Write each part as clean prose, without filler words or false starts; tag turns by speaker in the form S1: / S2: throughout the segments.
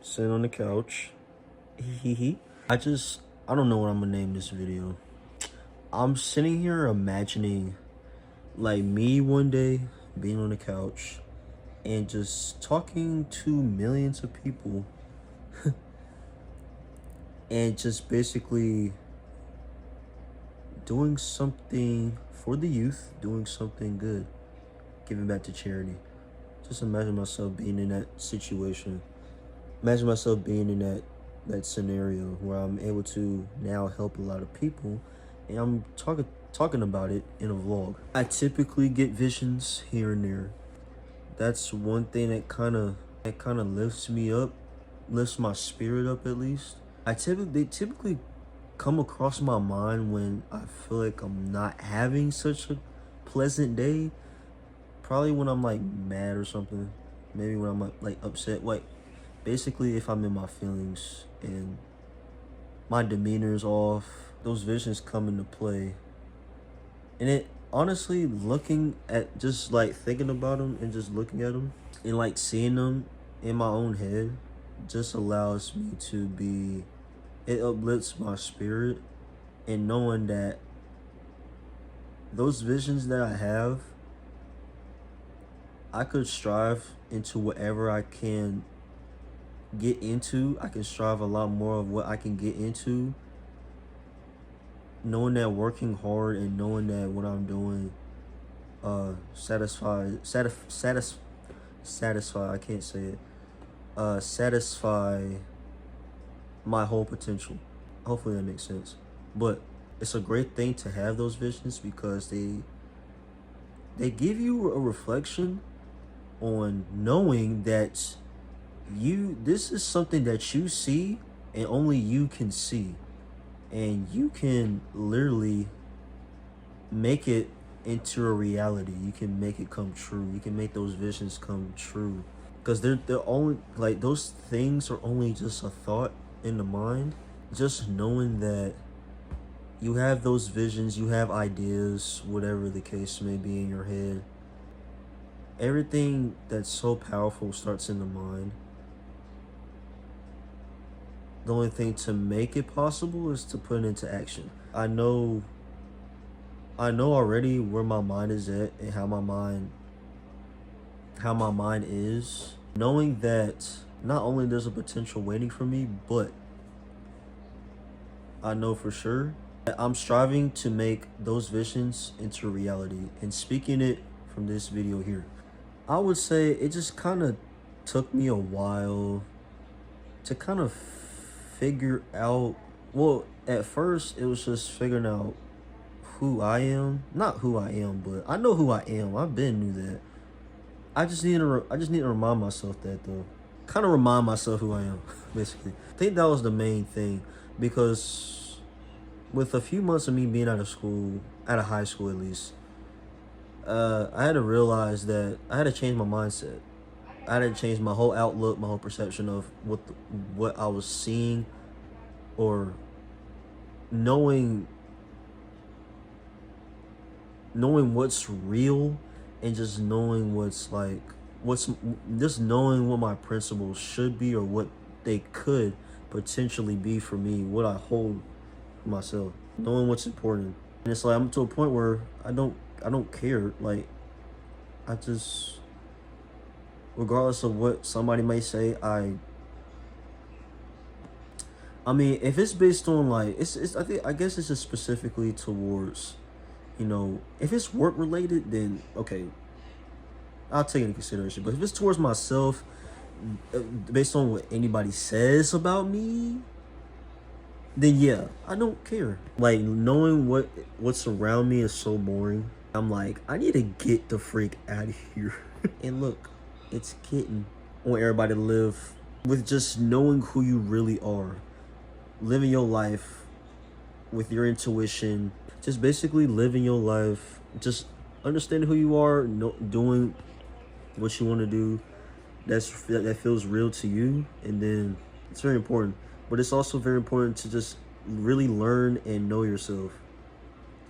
S1: Sitting on the couch. I don't know what I'm gonna name this video. I'm sitting here imagining like me one day being on the couch and just talking to millions of people and just basically doing something for the youth, doing something good, giving back to charity. Just imagine myself being in that situation. Imagine myself being in that scenario where I'm able to now help a lot of people, and I'm talking about it in a vlog. I typically get visions here and there. That's one thing that kind of lifts me up, lifts my spirit up at least. They typically come across my mind when I feel like I'm not having such a pleasant day. Probably when I'm like mad or something. Maybe when I'm like upset. Like basically if I'm in my feelings and my demeanor is off, those visions come into play. And it honestly, looking at, just like thinking about them and just looking at them and like seeing them in my own head just allows me to be, it uplifts my spirit, and knowing that those visions that I have, I could strive into whatever I can get into. I can strive a lot more of what I can get into, knowing that working hard and knowing that what I'm doing satisfy I can't say it, satisfy my whole potential. Hopefully that makes sense. But it's a great thing to have those visions because they give you a reflection on knowing that this is something that you see and only you can see, and you can literally make it into a reality. You can make it come true. You can make those visions come true, because they're only, like, those things are only just a thought in the mind. Just knowing that you have those visions, you have ideas, whatever the case may be in your head. Everything that's so powerful starts in the mind. The only thing to make it possible is to put it into action. I know already where my mind is at and how my mind is. Knowing that not only there's a potential waiting for me, but I know for sure that I'm striving to make those visions into reality, and speaking it from this video here. I would say it just kind of took me a while to kind of figure out, well, at first it was just figuring out who I am. Not who I am, but I know who I am. I've been knew that. I just need to remind myself that, though. Kind of remind myself who I am, basically. I think that was the main thing, because with a few months of me being out of school, out of high school at least, I had to realize that I had to change my mindset. I had to change my whole outlook, my whole perception of what I was seeing, or knowing what's real, and just knowing just knowing what my principles should be, or what they could potentially be for me, what I hold for myself, knowing what's important. And it's like I'm to a point where I don't care. Like, I just, regardless of what somebody may say, I mean, if it's based on like, I guess it's just specifically towards, if it's work related, then okay, I'll take it into consideration. But if it's towards myself, based on what anybody says about me, then yeah, I don't care. Like, knowing what's around me is so boring. I'm like, I need to get the freak out of here. And look, it's getting. I want everybody to live with just knowing who you really are, living your life with your intuition, just basically living your life, just understanding who you are, doing what you want to do, that feels real to you. And then it's very important, but it's also very important to just really learn and know yourself.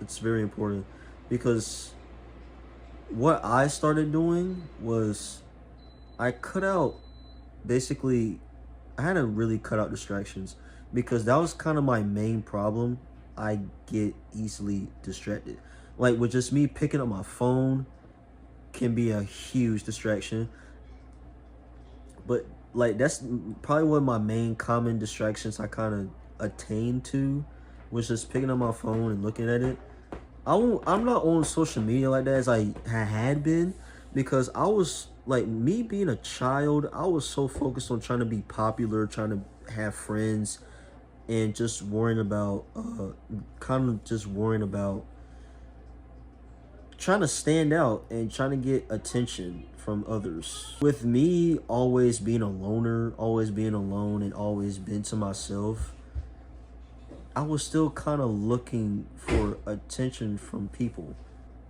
S1: It's very important, because what I started doing was I cut out, basically, I had to really cut out distractions because that was kind of my main problem. I get easily distracted. Like with just me picking up my phone can be a huge distraction. But like that's probably one of my main common distractions I kind of attained to was just picking up my phone and looking at it. I'm not on social media like that as I had been because I was like me being a child. I was so focused on trying to be popular, trying to have friends, and just worrying about kind of just worrying about trying to stand out and trying to get attention from others. With me always being a loner, always being alone, and always been to myself, I was still kind of looking for attention from people.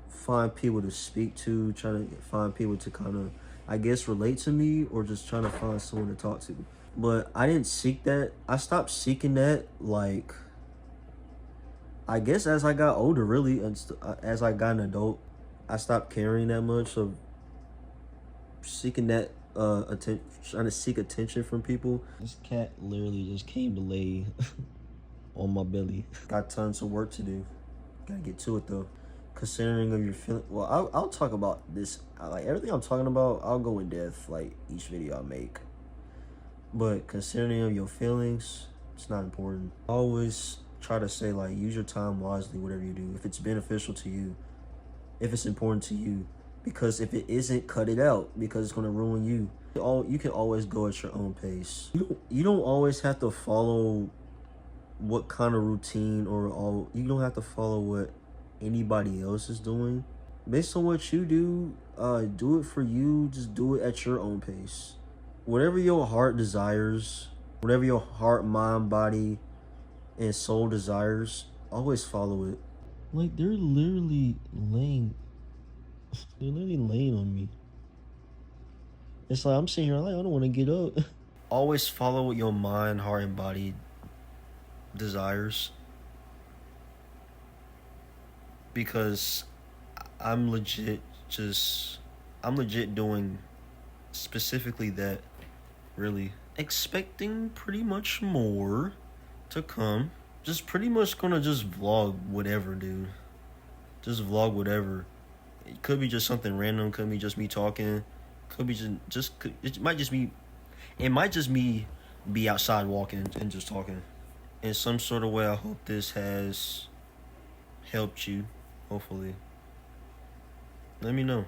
S1: Find people to speak to, trying to find people to kind of, I guess, relate to me, or just trying to find someone to talk to. But I didn't seek that. I stopped seeking that, like, I guess as I got older, really, and as I got an adult, I stopped caring that much of seeking that attention, trying to seek attention from people. This cat literally just came to lay on my belly. Got tons of work to do. Gotta get to it though. Considering of your feeling. Well, I'll talk about this. Like everything I'm talking about, I'll go in depth like each video I make. But considering of your feelings, it's not important. Always try to say like use your time wisely, whatever you do. If it's beneficial to you, if it's important to you, because if it isn't, cut it out because it's gonna ruin you. You can always go at your own pace. You don't always have to follow what kind of routine you don't have to follow what anybody else is doing. Based on what you do it for you. Just do it at your own pace. Whatever your heart desires, whatever your heart, mind, body, and soul desires, always follow it. Like they're literally laying on me. It's like I'm sitting here like I don't want to get up. Always follow what your mind, heart, and body desires, because I'm legit doing specifically that, really. Expecting pretty much more to come. Just pretty much gonna just vlog whatever, dude. Just vlog whatever. It could be just something random, could be just me talking, could be it might just me be outside walking and just talking. In some sort of way, I hope this has helped you, hopefully. Let me know.